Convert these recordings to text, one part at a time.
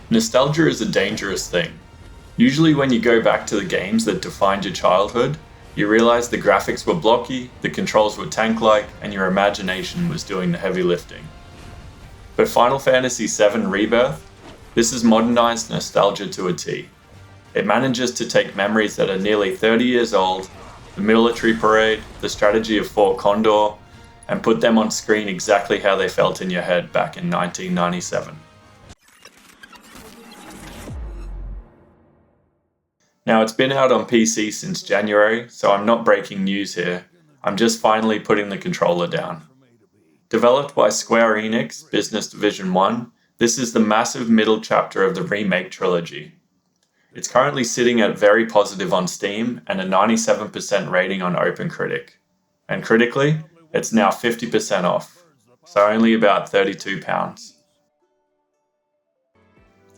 Nostalgia is a dangerous thing. Usually when you go back to the games that defined your childhood, you realize the graphics were blocky, the controls were tank-like, and your imagination was doing the heavy lifting. But Final Fantasy VII Rebirth, this is modernized nostalgia to a T. It manages to take memories that are nearly 30 years old, the military parade, the strategy of Fort Condor, and put them on screen exactly how they felt in your head back in 1997. Now it's been out on PC since January, so I'm not breaking news here, I'm just finally putting the controller down. Developed by Square Enix Business Division 1, this is the massive middle chapter of the remake trilogy. It's currently sitting at very positive on Steam and a 97% rating on OpenCritic. And critically, it's now 50% off, so only about £32.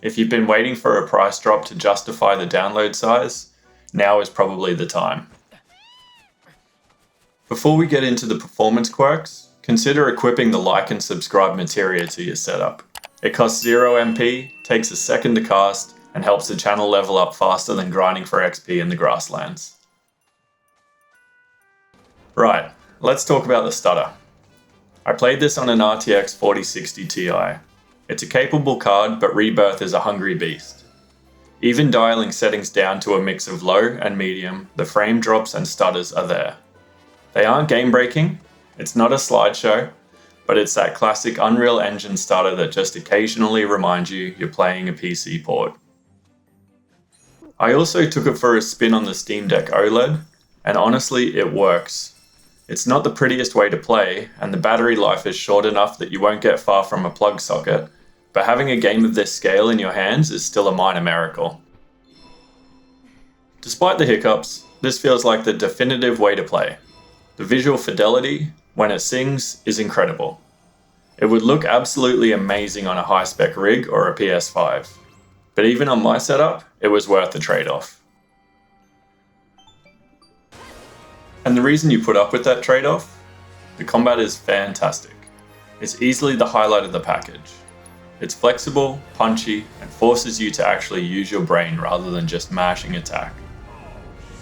If you've been waiting for a price drop to justify the download size, now is probably the time. Before we get into the performance quirks, consider equipping the like and subscribe materia to your setup. It costs 0 MP, takes a second to cast, and helps the channel level up faster than grinding for XP in the grasslands. Right, let's talk about the stutter. I played this on an RTX 4060 Ti. It's a capable card, but Rebirth is a hungry beast. Even dialing settings down to a mix of low and medium, the frame drops and stutters are there. They aren't game-breaking, it's not a slideshow, but it's that classic Unreal Engine stutter that just occasionally reminds you you're playing a PC port. I also took it for a spin on the Steam Deck OLED, and honestly it works. It's not the prettiest way to play, and the battery life is short enough that you won't get far from a plug socket, but having a game of this scale in your hands is still a minor miracle. Despite the hiccups, this feels like the definitive way to play. The visual fidelity, when it sings, is incredible. It would look absolutely amazing on a high-spec rig or a PS5, but even on my setup, it was worth the trade-off. And the reason you put up with that trade-off? The combat is fantastic. It's easily the highlight of the package. It's flexible, punchy, and forces you to actually use your brain rather than just mashing attack.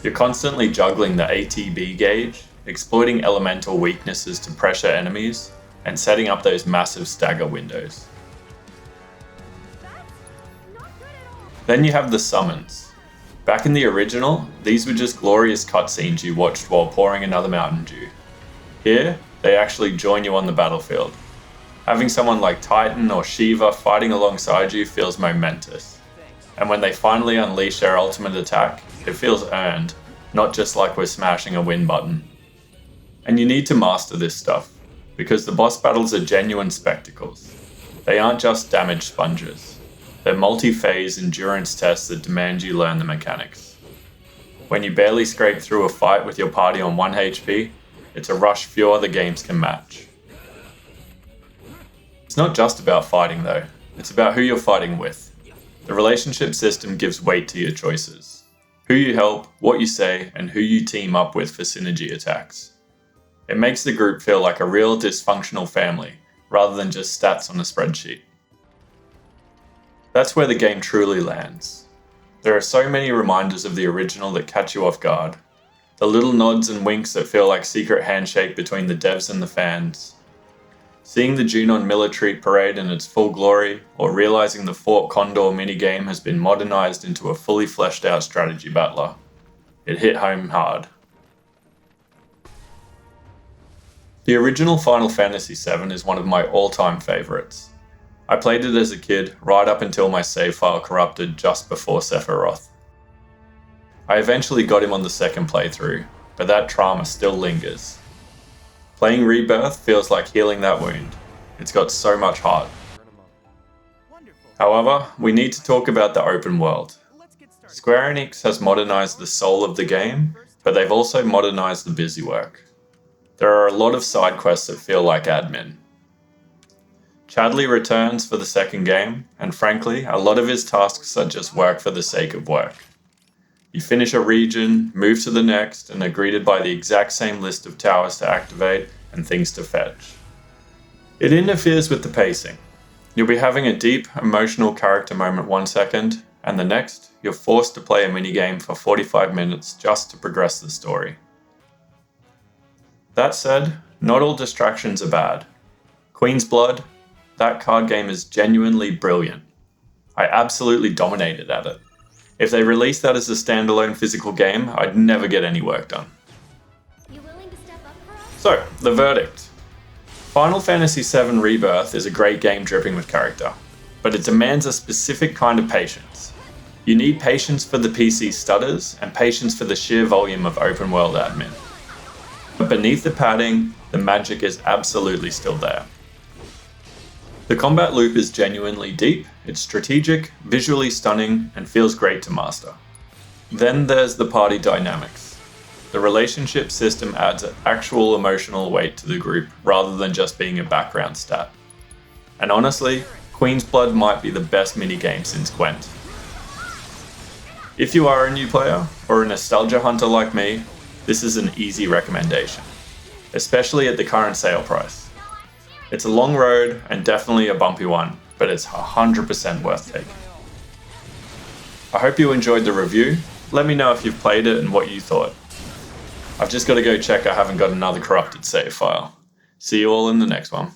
You're constantly juggling the ATB gauge, exploiting elemental weaknesses to pressure enemies, and setting up those massive stagger windows. Then you have the summons. Back in the original, these were just glorious cutscenes you watched while pouring another Mountain Dew. Here, they actually join you on the battlefield. Having someone like Titan or Shiva fighting alongside you feels momentous. And when they finally unleash their ultimate attack, it feels earned, not just like we're smashing a win button. And you need to master this stuff, because the boss battles are genuine spectacles. They aren't just damage sponges. They're multi-phase endurance tests that demand you learn the mechanics. When you barely scrape through a fight with your party on 1 HP, it's a rush few other games can match. It's not just about fighting though, it's about who you're fighting with. The relationship system gives weight to your choices. Who you help, what you say, and who you team up with for synergy attacks. It makes the group feel like a real dysfunctional family, rather than just stats on a spreadsheet. That's where the game truly lands. There are so many reminders of the original that catch you off guard. The little nods and winks that feel like secret handshake between the devs and the fans. Seeing the Junon military parade in its full glory, or realizing the Fort Condor minigame has been modernized into a fully fleshed out strategy battler. It hit home hard. The original Final Fantasy VII is one of my all-time favorites. I played it as a kid, right up until my save file corrupted just before Sephiroth. I eventually got him on the second playthrough, but that trauma still lingers. Playing Rebirth feels like healing that wound. It's got so much heart. However, we need to talk about the open world. Square Enix has modernized the soul of the game, but they've also modernized the busywork. There are a lot of side quests that feel like admin. Chadley returns for the second game, and frankly, a lot of his tasks are just work for the sake of work. You finish a region, move to the next, and are greeted by the exact same list of towers to activate and things to fetch. It interferes with the pacing. You'll be having a deep, emotional character moment 1 second, and the next, you're forced to play a minigame for 45 minutes just to progress the story. That said, not all distractions are bad. Queen's Blood, that card game is genuinely brilliant. I absolutely dominated at it. If they released that as a standalone physical game, I'd never get any work done. You willing to step up for us? So, the verdict. Final Fantasy VII Rebirth is a great game dripping with character, but it demands a specific kind of patience. You need patience for the PC stutters and patience for the sheer volume of open world admin. But beneath the padding, the magic is absolutely still there. The combat loop is genuinely deep, it's strategic, visually stunning, and feels great to master. Then there's the party dynamics. The relationship system adds actual emotional weight to the group rather than just being a background stat. And honestly, Queen's Blood might be the best minigame since Gwent. If you are a new player, or a nostalgia hunter like me, this is an easy recommendation, especially at the current sale price. It's a long road and definitely a bumpy one, but it's 100% worth taking. I hope you enjoyed the review. Let me know if you've played it and what you thought. I've just got to go check I haven't got another corrupted save file. See you all in the next one.